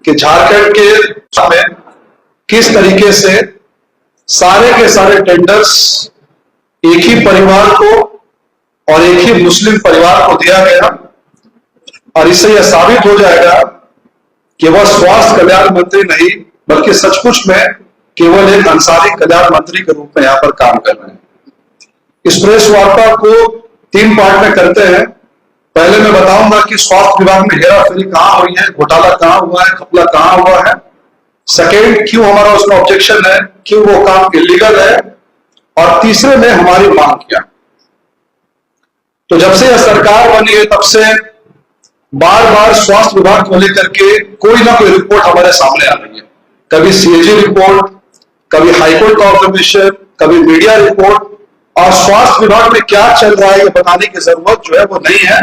कि झारखंड के में किस तरीके से सारे के सारे टेंडर्स एक ही परिवार को और एक ही मुस्लिम परिवार को दिया गया, और इससे यह साबित हो जाएगा कि वह स्वास्थ्य कल्याण मंत्री नहीं बल्कि सचमुच में केवल एक अंसारी कल्याण मंत्री के रूप में यहां पर काम कर रहे हैं। इस प्रेस वार्ता को 3 पार्ट में करते हैं। पहले मैं बताऊंगा कि स्वास्थ्य विभाग में हेराफेरी कहां हुई है, घोटाला कहां हुआ है, घपला कहां हुआ है। सेकेंड, क्यों हमारा उसमें ऑब्जेक्शन है, क्यों वो काम इलीगल है, और तीसरे में हमारी मांग क्या। तो जब से यह सरकार बनी है तब से बार बार स्वास्थ्य विभाग को लेकर के कोई ना कोई रिपोर्ट हमारे सामने आ रही है। कभी सीएजी रिपोर्ट, कभी हाईकोर्ट का ऑब्जर्वेशन, कभी मीडिया रिपोर्ट, और स्वास्थ्य विभाग में क्या चल रहा है ये बताने की जरूरत जो है वो नहीं है।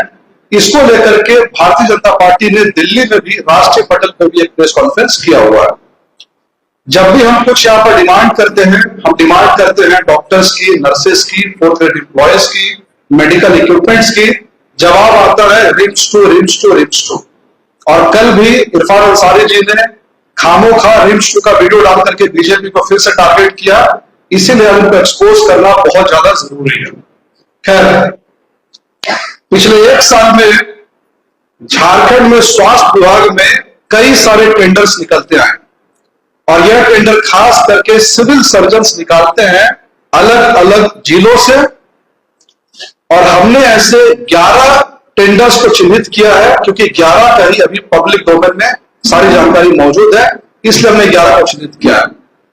इसको लेकर के भारतीय जनता पार्टी ने दिल्ली में भी राष्ट्रीय पटल पर भी एक प्रेस कॉन्फ्रेंस किया हुआ है। जब भी हम कुछ यहाँ पर डिमांड करते हैं, हम डिमांड करते हैं डॉक्टर्स की, नर्सेस की, फोर्थ ग्रेड एम्प्लॉयज की, मेडिकल इक्विपमेंट्स की। जवाब आता है RIMS to RIMS to RIMS to. और कल भी इरफान अंसारी जी ने खामोखा रिम्स टू का वीडियो डाल करके बीजेपी को फिर से टारगेट किया, इसीलिए उनको एक्सपोज करना बहुत ज्यादा जरूरी है। खैर, पिछले 1 साल में झारखंड में स्वास्थ्य विभाग में कई सारे टेंडर्स निकलते आए, और यह टेंडर खास करके सिविल सर्जन्स निकालते हैं अलग अलग जिलों से। और हमने ऐसे 11 टेंडर्स को चिन्हित किया है, क्योंकि 11 का ही अभी पब्लिक डोमेन में सारी जानकारी मौजूद है, इसलिए हमने 11 को चिन्हित किया है।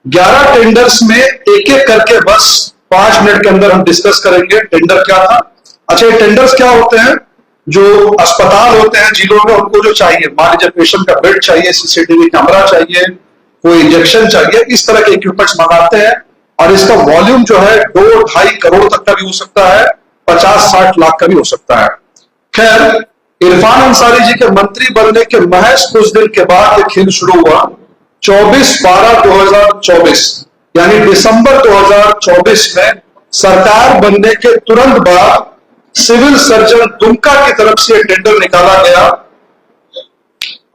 11 टेंडर्स में एक एक करके बस 5 मिनट के अंदर हम डिस्कस करेंगे टेंडर क्या था। अच्छा, ये टेंडर्स क्या होते हैं? जो अस्पताल होते हैं जिलों में, उनको जो चाहिए, मान लीजिए पेशेंट का बेड चाहिए, सीसीटीवी कैमरा चाहिए, कोई इंजेक्शन चाहिए, इस तरह के इक्विपमेंट्स मंगाते हैं। और इसका वॉल्यूम जो है 2-2.5 करोड़ तक का भी हो सकता है, 50-60 लाख का भी हो सकता है। खैर, इरफान अंसारी जी के मंत्री बनने के महज कुछ दिन के बाद ये खेल शुरू हुआ। 24/12/2024 यानी दिसंबर 2024 में सरकार बनने के तुरंत बाद सिविल सर्जन दुमका की तरफ से टेंडर निकाला गया,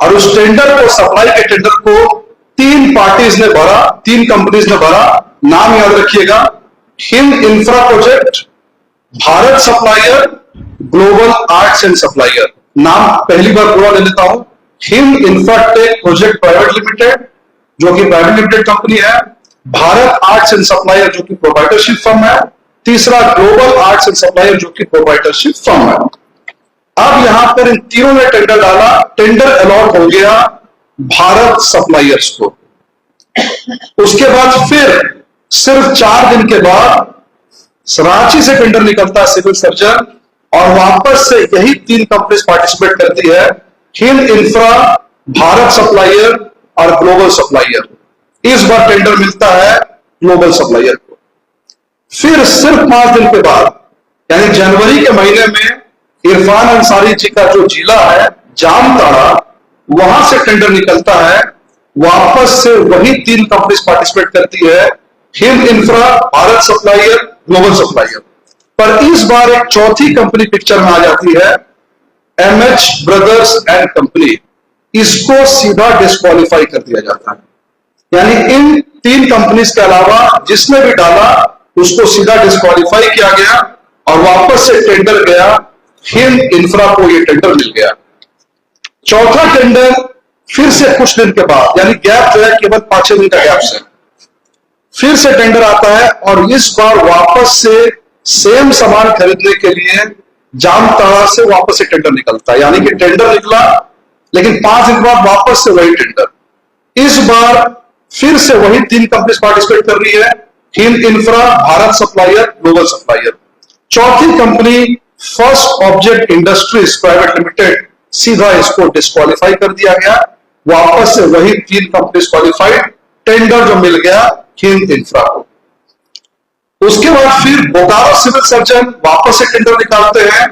और उस टेंडर को, सप्लाई के टेंडर को 3 पार्टीज ने भरा, 3 कंपनीज ने भरा। नाम याद रखिएगा, Hind infra project, Bharat supplier, global arts and supplier. नाम पहली बार पूरा ले लेता हूं, Hind Infratech project private limited जो कि प्राइवेट लिमिटेड कंपनी है, भारत आर्ट्स एंड सप्लायर जो कि प्रोप्राइटरशिप फर्म है, तीसरा ग्लोबल आर्ट्स एंड सप्लायर जो कि प्रोप्राइटरशिप फर्म है। अब यहां पर इन तीनों ने टेंडर डाला, टेंडर अलॉट हो गया भारत सप्लायर्स को। उसके बाद फिर सिर्फ 4 दिन के बाद रांची से टेंडर निकलता है सिविल सर्जन, और वापस से यही 3 कंपनीज पार्टिसिपेट करती है, हिंद इंफ्रा, भारत सप्लायर और ग्लोबल सप्लायर। इस बार टेंडर मिलता है ग्लोबल सप्लायर को। फिर सिर्फ 5 दिन के बाद यानी जनवरी के महीने में इरफान अंसारी जी का जो जिला है जामताड़ा, वहां से टेंडर निकलता है, वापस से वही 3 कंपनीज पार्टिसिपेट करती है, Hind infra, Bharat supplier, global supplier. पर इस बार एक चौथी कंपनी पिक्चर में आ जाती है, एमएच ब्रदर्स एंड कंपनी। इसको सीधा डिस्क्वालीफाई कर दिया जाता है। यानी इन 3 कंपनीज के अलावा जिसने भी डाला उसको सीधा डिस्क्वालीफाई किया गया, और वापस से टेंडर गया, हिंद इंफ्रा को यह टेंडर मिल गया। चौथा टेंडर फिर से कुछ दिन के बाद, यानी गैप जो है केवल 5-6 दिन का गैप से फिर से टेंडर आता है, और इस बार वापस से सेम सामान खरीदने के लिए जामताड़ा से वापस से टेंडर निकलता है। यानी कि टेंडर निकला, लेकिन 5 दिन बाद वापस से वही टेंडर। इस बार फिर से वही 3 कंपनीज पार्टिसिपेट कर रही है, Hind infra, Bharat supplier, global supplier. चौथी company first object industries private limited, सीधा इसको डिस्क्वालीफाई कर दिया गया, वापस से वही 3 कंपनीज क्वालिफाइड, टेंडर जो मिल गया हिंद इंफ्रा को। उसके बाद फिर बोकारो सिविल सर्जन वापस से टेंडर निकालते हैं,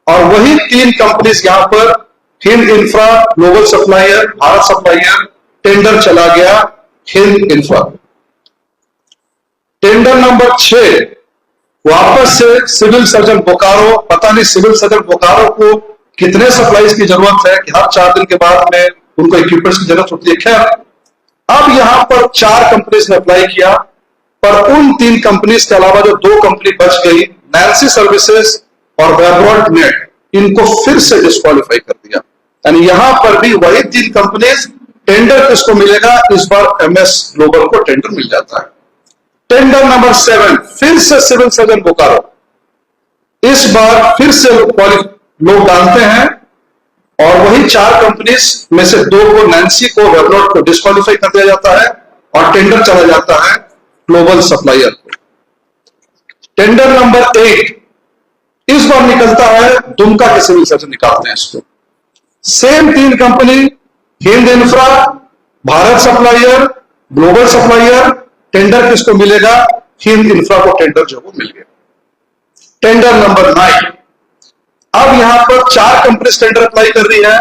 और वही 3 कंपनीज यहां पर Hind infra, global supplier, Bharat supplier, tender चला गया हिंद इंफ्रा। टेंडर नंबर 6 वापस से सिविल सर्जन बोकारो। पता नहीं सिविल सर्जन बोकारो को कितने सप्लाईज की जरूरत है कि हर 4 दिन के बाद में उनको इक्विपमेंट्स की जरूरत होती है। खैर, अब यहां पर 4 कंपनीज ने अप्लाई किया, पर उन 3 कंपनीज के अलावा जो 2 कंपनी बच गई, नैन्सी सर्विसेज और वेबरॉल्ट नेट, इनको फिर से डिस्क्वालीफाई कर दिया। यानी यहां पर भी वही 3 कंपनीज, टेंडर किसको मिलेगा? इस बार एमएस ग्लोबल को टेंडर मिल जाता है। टेंडर नंबर 7 फिर से सिविल सर्जन बोकारो। इस बार फिर से लोग डालते हैं और वही 4 कंपनीज में से 2 को, नैन्सी को, वेबरॉल्ट को डिस्क्वालीफाई कर दिया जाता है और टेंडर चला जाता है ग्लोबल सप्लायर को। टेंडर नंबर 8 इस बार निकलता है, दुमका के सिविल सर्जन निकालते हैं इसको। Same 3 company, Hind infra, Bharat supplier, global supplier, tender किसको मिलेगा? हिंद इंफ्रा को टेंडर जो वो मिल गया। टेंडर नंबर 9, अब यहां पर 4 कंपनी टेंडर अप्लाई कर रही है,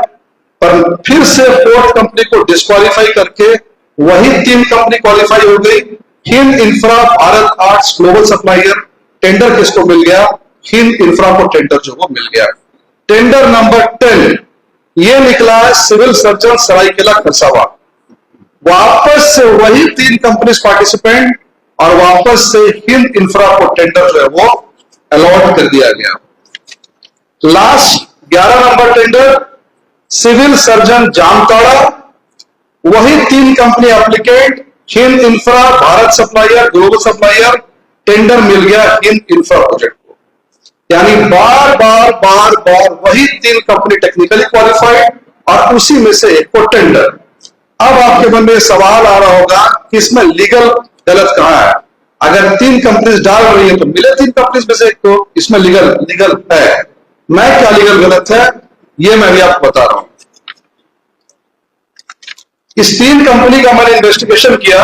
पर फिर से 4th कंपनी को डिस्क्वालीफाई करके वही 3 कंपनी क्वालिफाई हो गई। Hind infra, Bharat arts, global supplier, tender किसको मिल गया? हिंद इंफ्रा को टेंडर जो वो मिल गया। टेंडर नंबर 10 ये निकला है सिविल सर्जन सरायकेला खरसावां। वापस से वही 3 कंपनीज पार्टिसिपेंट और वापस से हिंद इंफ्रा को टेंडर जो है वो अलॉट कर दिया गया। Last 11 number tender civil surgeon Jamtara, वही 3 company applicant, Hind infra, Bharat supplier, global supplier, tender मिल गया हिंद इंफ्रा प्रोजेक्ट को। यानी बार बार वही 3 कंपनी टेक्निकली क्वालिफाइड और उसी में से एक को टेंडर। अब आपके मन में सवाल आ रहा होगा कि इसमें लीगल गलत कहां है? अगर 3 कंपनीज डाल रही है तो मिले 3 कंपनीज में से एक को, इसमें लीगल है। मैं क्या लीगल गलत है ये मैं भी आपको बता रहा हूं। इस 3 कंपनी का मैंने इन्वेस्टिगेशन किया,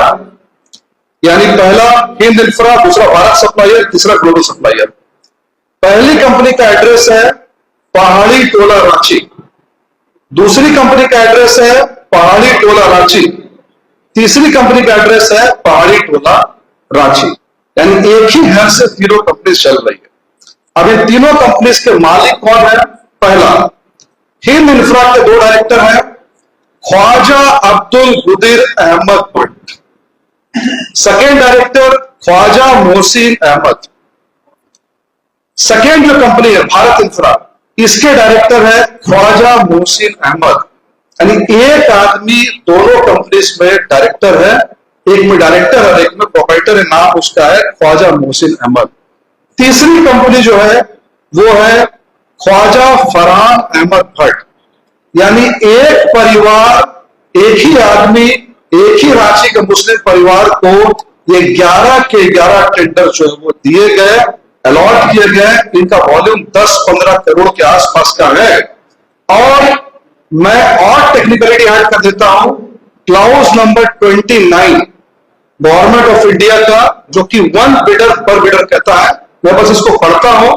यानी पहला हिंद इंफ्रा, दूसरा भारत सप्लायर, तीसरा ग्लोबल सप्लायर। पहली कंपनी का एड्रेस है पहाड़ी टोला रांची, दूसरी कंपनी का एड्रेस है पहाड़ी टोला रांची, तीसरी कंपनी का एड्रेस है पहाड़ी टोला रांची। यानी एक ही घर से तीनों कंपनी चल रही है। अब इन तीनों कंपनीज के मालिक कौन है? पहला, हिंद इंफ्रा के 2 डायरेक्टर हैं, Khwaja Abdul Gudir Ahmad Bhat. Second director Khwaja Mohsin Ahmad. Second जो कंपनी है भारत इंफ्रा, इसके डायरेक्टर है ख्वाजा मोहसिन अहमद। यानी एक आदमी दोनों कंपनीज में डायरेक्टर है, एक में डायरेक्टर है, एक में प्रोप्राइटर है, नाम उसका है ख्वाजा मोहसिन अहमद। तीसरी कंपनी जो है वो है ख्वाजा फरहान अहमद भट्ट। यानी एक परिवार, एक ही आदमी, एक ही रांची के मुस्लिम परिवार को ये 11 के 11 टेंडर जो है वो दिए गए, अलॉट किए गए। इनका वॉल्यूम 10-15 करोड़ के आसपास का है। और मैं और टेक्निकलिटी ऐड कर देता हूं, clause number 29 government of India का, जो कि 1 बिडर पर बिडर कहता है, मैं बस इसको पढ़ता हूं।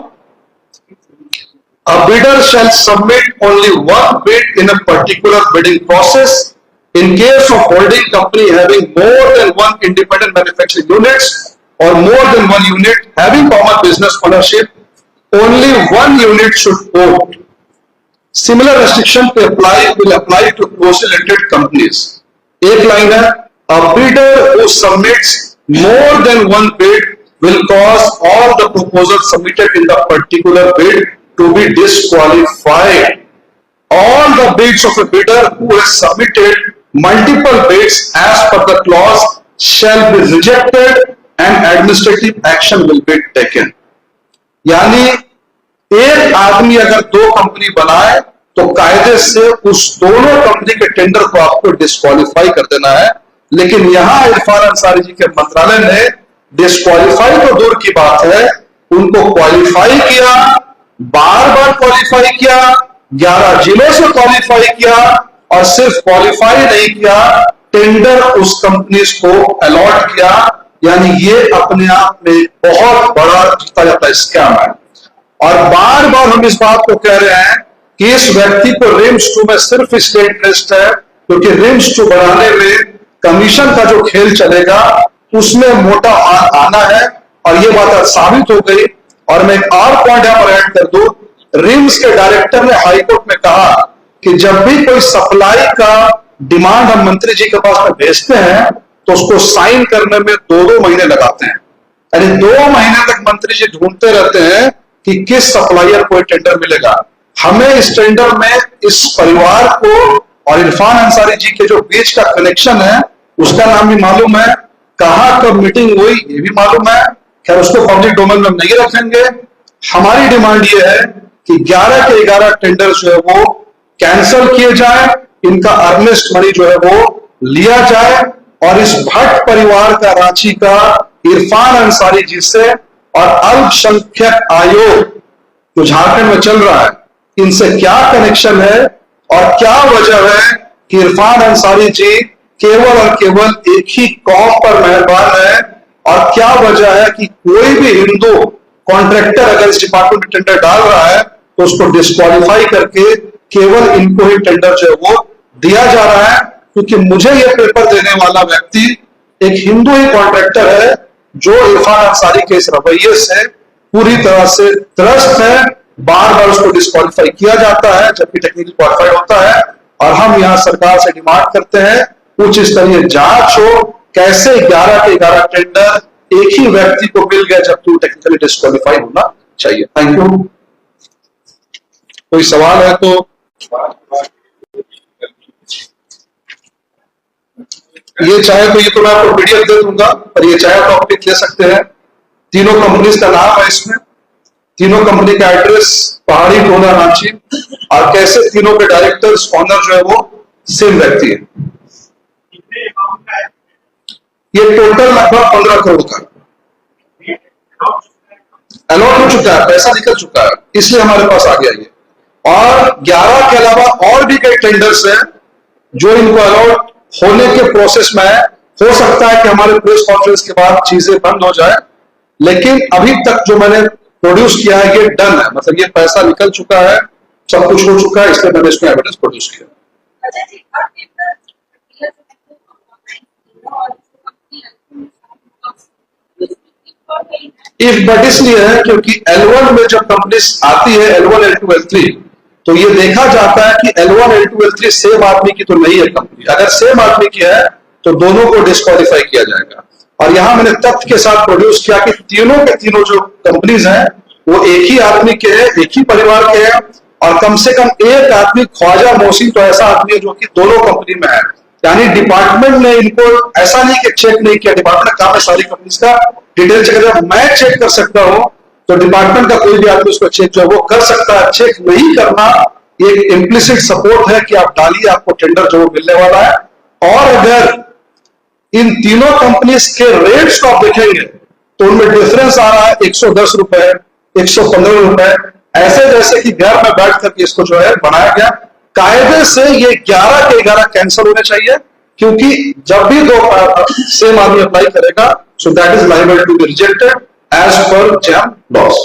A bidder shall submit only one bid in a particular bidding process. In case of holding company having more than 1 independent manufacturing units or more than 1 unit having common business ownership, only 1 unit should vote. Similar restriction will apply to closely related companies. एक line है, a bidder who submits more than 1 bid will cause all the proposals submitted in the particular bid to be disqualified. All the bids of a bidder who has submitted multiple bids as per the clause shall be rejected and administrative action will be taken. यानी एक आदमी अगर 2 company बनाए तो कायदे से उस दोनों कंपनी के टेंडर को आपको डिस्क्वालीफाई कर देना है। लेकिन यहां इरफान अंसारी जी के मंत्रालय ने डिस्क्वालीफाई तो दूर की बात है, उनको क्वालिफाई किया, बार बार क्वालिफाई किया, 11 जिलों से क्वालिफाई किया और सिर्फ क्वालिफाई नहीं किया, टेंडर उस कंपनी को अलॉट किया। यानी ये अपने आप में बहुत बड़ा जीता जाता स्कैम है। और बार बार हम इस बात को कह रहे हैं कि इस व्यक्ति को रिम्स 2 में सिर्फ इसलिए इंटरेस्ट है क्योंकि रिम्स 2 बनाने में कमीशन का जो खेल चलेगा उसमें मोटा आना है, और ये बात साबित हो गई। और मैं एक और पॉइंट यहां पर ऐड कर दूं, रिम्स के डायरेक्टर ने हाईकोर्ट में कहा कि जब भी कोई सप्लाई का डिमांड हम मंत्री जी के पास में भेजते हैं तो उसको साइन करने में 2-2 महीने लगाते हैं। यानी 2 महीने तक मंत्री जी ढूंढते रहते हैं कि किस सप्लायर को टेंडर मिलेगा। हमें इस टेंडर में इस परिवार को और इरफान अंसारी जी के जो बीच का कनेक्शन है उसका नाम भी मालूम है, कहां कब मीटिंग हुई ये भी मालूम है। खैर उसको पब्लिक डोमेन में नहीं रखेंगे। हमारी डिमांड ये है कि 11 के 11 टेंडर जो है वो कैंसिल किए जाए, इनका अर्नेस्ट मनी जो है वो लिया जाए और इस भट्ट परिवार का रांची का इरफान अंसारी जी से और अल्पसंख्यक आयोग जो झारखंड में चल रहा है इनसे क्या कनेक्शन है और क्या वजह है कि इरफान अंसारी जी केवल और केवल एक ही कौम पर मेहरबान है और क्या वजह है कि कोई भी हिंदू कॉन्ट्रैक्टर अगर इस डिपार्टमेंट में टेंडर डाल रहा है तो उसको डिस्क्वालीफाई करके केवल इनको ही टेंडर जो है वो दिया जा रहा है। क्योंकि मुझे ये पेपर देने वाला व्यक्ति एक हिंदू ही कॉन्ट्रैक्टर है जो इरफान अंसारी के इस रवैये से पूरी तरह से त्रस्त है। बार बार उसको डिस्क्वालीफाई किया जाता है जबकि टेक्निकली क्वालिफाइड होता है और हम यहां सरकार से डिमांड करते हैं उच्च स्तरीय जांच हो, कैसे 11 के 11 टेंडर एक ही व्यक्ति को मिल गया जबकि वो टेक्निकली डिस्क्वालीफाई होना चाहिए। Thank you. कोई सवाल है तो ये चाहे तो ये तो मैं आपको पीडीएफ दे दूंगा और ये चाहे तो आप क्लिक ले सकते हैं। तीनों कंपनीज का नाम है इसमें, तीनों कंपनी का एड्रेस पहाड़ी टोला रांची और कैसे तीनों के डायरेक्टर्स ऑनर जो है वो सेम व्यक्ति है। ये टोटल लगभग 15 करोड़ का अलॉट हो चुका है, पैसा निकल चुका है, इसलिए हमारे पास आ गया ये। और 11 के अलावा और भी कई टेंडर्स हैं जो इनको अलॉट होने के प्रोसेस में है। हो सकता है कि हमारे प्रेस कॉन्फ्रेंस के बाद चीजें बंद हो जाए, लेकिन अभी तक जो मैंने प्रोड्यूस किया है ये डन है, मतलब ये पैसा निकल चुका है, सब कुछ हो चुका है, इसलिए मैंने इसमें एविडेंस प्रोड्यूस किया। इफ बट इसलिए है क्योंकि L1 में जब कंपनी आती है L1, L2, L3 तो ये देखा जाता है कि L1, L2, L3 सेम आदमी की तो नहीं है कंपनी। अगर सेम आदमी की है तो दोनों को डिस्क्वालीफाई किया जाएगा। और यहां मैंने तथ्य के साथ प्रोड्यूस किया कि तीनों के तीनों जो कंपनीज हैं वो एक ही आदमी के हैं, एक ही परिवार के हैं और कम से कम एक आदमी ख्वाजा मोहसिन तो ऐसा आदमी है जो कि दोनों कंपनी में है। यानी डिपार्टमेंट ने इनको ऐसा नहीं कि चेक नहीं किया, डिपार्टमेंट काम है सारी कंपनीज का डिटेल चेक। अगर मैं चेक कर सकता हूं तो डिपार्टमेंट का कोई भी आदमी उसको चेक जो है वो कर सकता है। चेक नहीं करना एक इम्प्लिसिट सपोर्ट है कि आप डालिए, आपको टेंडर जो मिलने वाला है। और अगर इन तीनों कंपनीज के रेट्स को आप देखेंगे तो उनमें डिफरेंस आ रहा है 110 रुपए, 115 रुपए, ऐसे जैसे कि घर में बैठ करके इसको जो है बनाया गया। कायदे से ये 11 के 11 कैंसिल होने चाहिए क्योंकि जब भी दो सेम आदमी अप्लाई करेगा so that is liable to be rejected as per जैम लॉस।